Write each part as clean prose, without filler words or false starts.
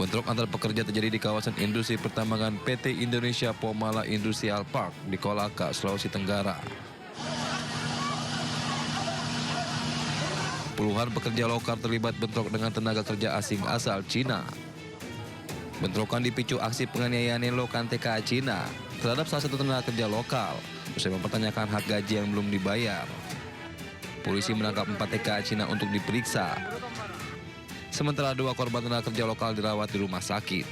Bentrok antar pekerja terjadi di kawasan industri pertambangan PT Indonesia Pomala Industrial Park di Kolaka, Sulawesi Tenggara. Puluhan pekerja lokal terlibat bentrok dengan tenaga kerja asing asal Cina. Bentrokan dipicu aksi penganiayaan Lokan TKA Cina terhadap salah satu tenaga kerja lokal usai mempertanyakan hak gaji yang belum dibayar. Polisi menangkap 4 TKA Cina untuk diperiksa. Sementara 2 korban tenaga kerja lokal dirawat di rumah sakit.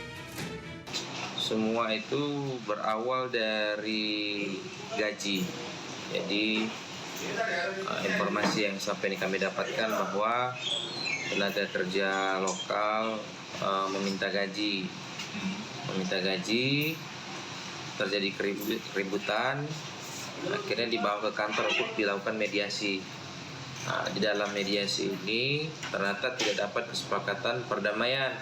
Semua itu berawal dari gaji. Jadi informasi yang sampai ini kami dapatkan bahwa tenaga kerja lokal meminta gaji, terjadi keributan, akhirnya dibawa ke kantor untuk dilakukan mediasi. Di dalam mediasi ini ternyata tidak dapat kesepakatan perdamaian.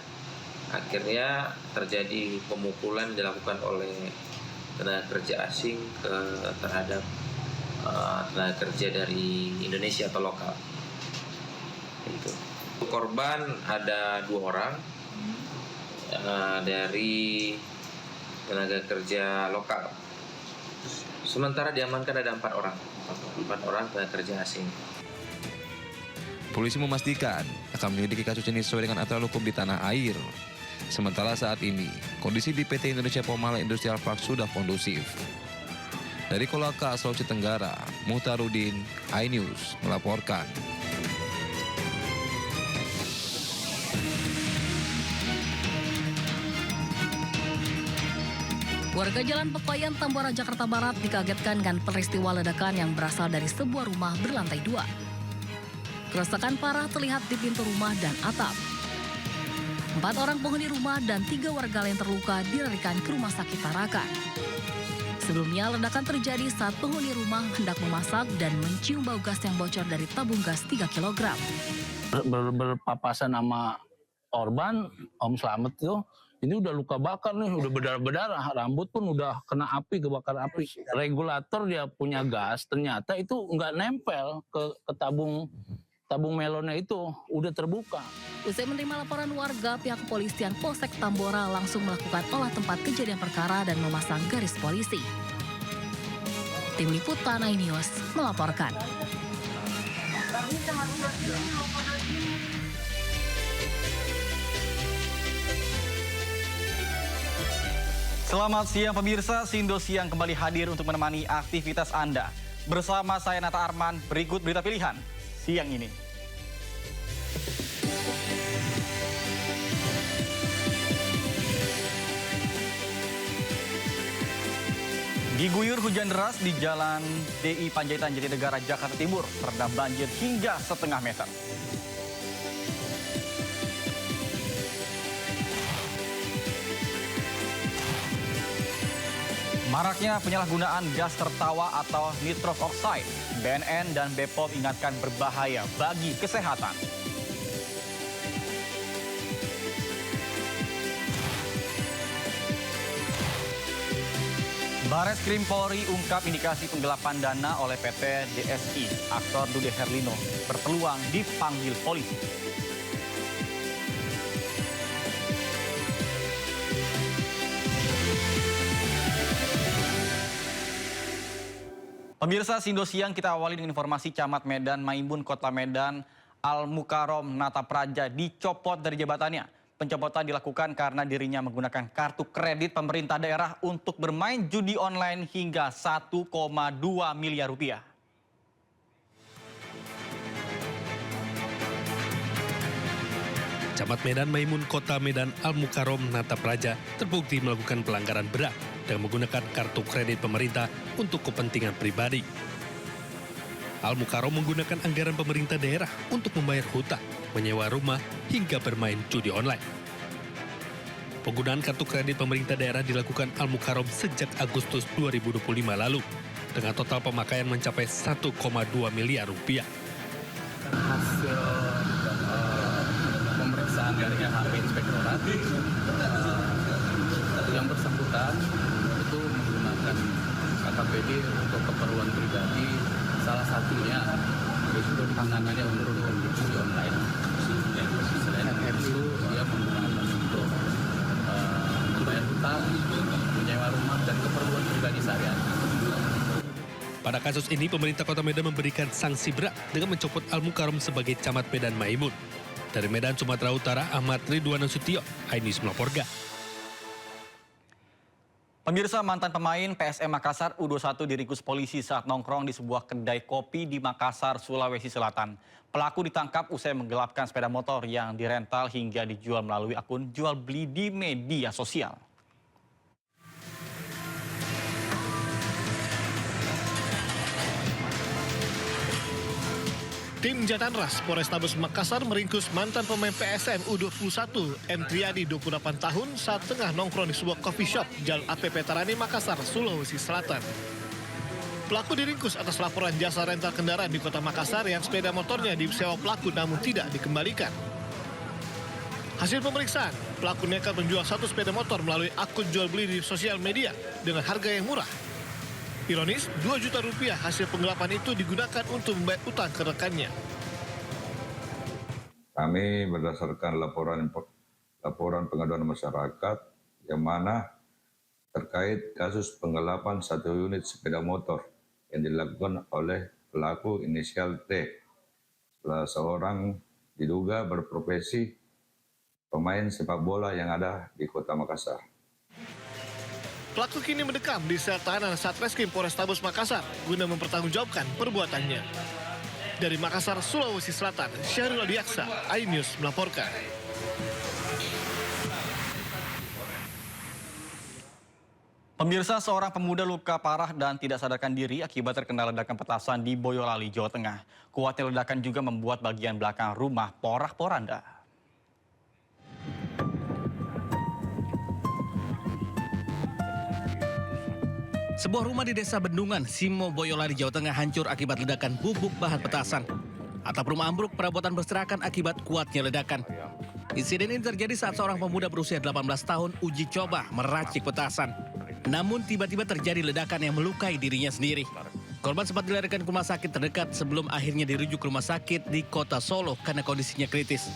Akhirnya terjadi pemukulan dilakukan oleh tenaga kerja asing terhadap tenaga kerja dari Indonesia atau lokal. Itu. Korban ada 2 orang dari tenaga kerja lokal. Sementara diamankan ada 4 orang tenaga kerja asing. Polisi memastikan akan menyelidiki kasus ini sesuai dengan aturan hukum di tanah air. Sementara saat ini, kondisi di PT Indonesia Pomala Industrial Park sudah kondusif. Dari Kolaka, Sulawesi Tenggara, Muhtarudin, iNews melaporkan. Warga Jalan Pepayan, Tambora, Jakarta Barat dikagetkan dengan peristiwa ledakan yang berasal dari sebuah rumah berlantai 2. Kerusakan parah terlihat di pintu rumah dan atap. 4 orang penghuni rumah dan 3 warga lain terluka dilarikan ke rumah sakit Tarakan. Sebelumnya, ledakan terjadi saat penghuni rumah hendak memasak dan mencium bau gas yang bocor dari tabung gas 3 kg. Berpapasan sama korban, Om Slamet itu, ini udah luka bakar nih, udah berdarah-berdarah, rambut pun udah kena api, kebakar api. Regulator dia punya gas, ternyata itu nggak nempel ke tabung melonnya itu, udah terbuka. Usai menerima laporan warga, pihak kepolisian Polsek Tambora langsung melakukan olah tempat kejadian perkara dan memasang garis polisi. Tim Liputan iNews melaporkan. Selamat siang pemirsa, Sindo Siang kembali hadir untuk menemani aktivitas Anda. Bersama saya Nata Arman, berikut berita pilihan siang ini. Diguyur hujan deras di Jalan DI Panjaitan Jatinegara, Jakarta Timur, terendam banjir hingga setengah meter. Maraknya penyalahgunaan gas tertawa atau nitrous oxide, BNN dan BPOM ingatkan berbahaya bagi kesehatan. Bareskrim Polri ungkap indikasi penggelapan dana oleh PT DSI. Aktor Dude Herlino berpeluang dipanggil polisi. Pemirsa Sindo Siang, kita awali dengan informasi Camat Medan Maimun Kota Medan Al Mukarrom Nata Praja dicopot dari jabatannya. Pencopotan dilakukan karena dirinya menggunakan kartu kredit pemerintah daerah untuk bermain judi online hingga 1,2 miliar rupiah. Camat Medan Maimun Kota Medan Al Mukarrom Nata Praja terbukti melakukan pelanggaran berat dengan menggunakan kartu kredit pemerintah untuk kepentingan pribadi. Al Mukarrom menggunakan anggaran pemerintah daerah untuk membayar hutang, menyewa rumah, hingga bermain judi online. Penggunaan kartu kredit pemerintah daerah dilakukan Al Mukarrom sejak Agustus 2025 lalu, dengan total pemakaian mencapai 1,2 miliar rupiah. Hasil pemeriksaan dari LHP Inspektorat, yang bersangkutan itu menggunakan KKPD untuk keperluan pribadi, salah satunya itu tanganannya untuk judi online. Selain itu dia menggunakan untuk Pada kasus ini, pemerintah Kota Medan memberikan sanksi berat dengan mencopot Al-Mukarrom sebagai Camat Medan Maimun. Dari Medan, Sumatera Utara, Ahmad Ridwan Nasution, iNews melaporkan. Pemirsa, mantan pemain PSM Makassar U21 diringkus polisi saat nongkrong di sebuah kedai kopi di Makassar, Sulawesi Selatan. Pelaku ditangkap usai menggelapkan sepeda motor yang dirental hingga dijual melalui akun jual beli di media sosial. Tim Jatanras Polrestabes Makassar meringkus mantan pemain PSM U21 M. Triadi 28 tahun saat tengah nongkrong di sebuah coffee shop Jalan APP Tarani, Makassar, Sulawesi Selatan. Pelaku diringkus atas laporan jasa rental kendaraan di Kota Makassar yang sepeda motornya disewa pelaku namun tidak dikembalikan. Hasil pemeriksaan, pelaku nekat menjual satu sepeda motor melalui akun jual beli di sosial media dengan harga yang murah. Ironis, 2 juta rupiah hasil penggelapan itu digunakan untuk membayar utang ke rekannya. Kami berdasarkan laporan pengaduan masyarakat yang mana terkait kasus penggelapan satu unit sepeda motor yang dilakukan oleh pelaku inisial T, salah seorang diduga berprofesi pemain sepak bola yang ada di Kota Makassar. Pelaku kini mendekam di sel tahanan Satreskrim Polrestabes Makassar guna mempertanggungjawabkan perbuatannya. Dari Makassar, Sulawesi Selatan, Syahrul Adiaksa, iNews melaporkan. Pemirsa, seorang pemuda luka parah dan tidak sadarkan diri akibat terkena ledakan petasan di Boyolali, Jawa Tengah. Kuatnya ledakan juga membuat bagian belakang rumah porak-poranda. Sebuah rumah di Desa Bendungan, Simo, Boyolali, Jawa Tengah hancur akibat ledakan bubuk bahan petasan. Atap rumah ambruk, perabotan berserakan akibat kuatnya ledakan. Insiden ini terjadi saat seorang pemuda berusia 18 tahun uji coba meracik petasan. Namun tiba-tiba terjadi ledakan yang melukai dirinya sendiri. Korban sempat dilarikan ke rumah sakit terdekat sebelum akhirnya dirujuk ke rumah sakit di Kota Solo karena kondisinya kritis.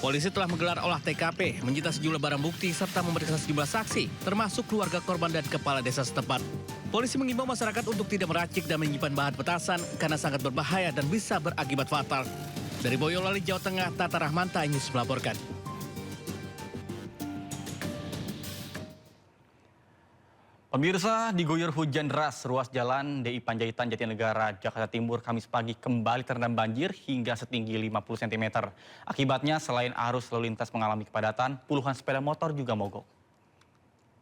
Polisi telah menggelar olah TKP, menyita sejumlah barang bukti serta memeriksa sejumlah saksi, termasuk keluarga korban dan kepala desa setempat. Polisi mengimbau masyarakat untuk tidak meracik dan menyimpan bahan petasan karena sangat berbahaya dan bisa berakibat fatal. Dari Boyolali, Jawa Tengah, Tata Rahmanta, iNews melaporkan. Pemirsa, diguyur hujan deras, ruas jalan DI Panjaitan Jatinegara, Jakarta Timur, Kamis pagi kembali terendam banjir hingga setinggi 50 cm. Akibatnya, selain arus lalu lintas mengalami kepadatan, puluhan sepeda motor juga mogok.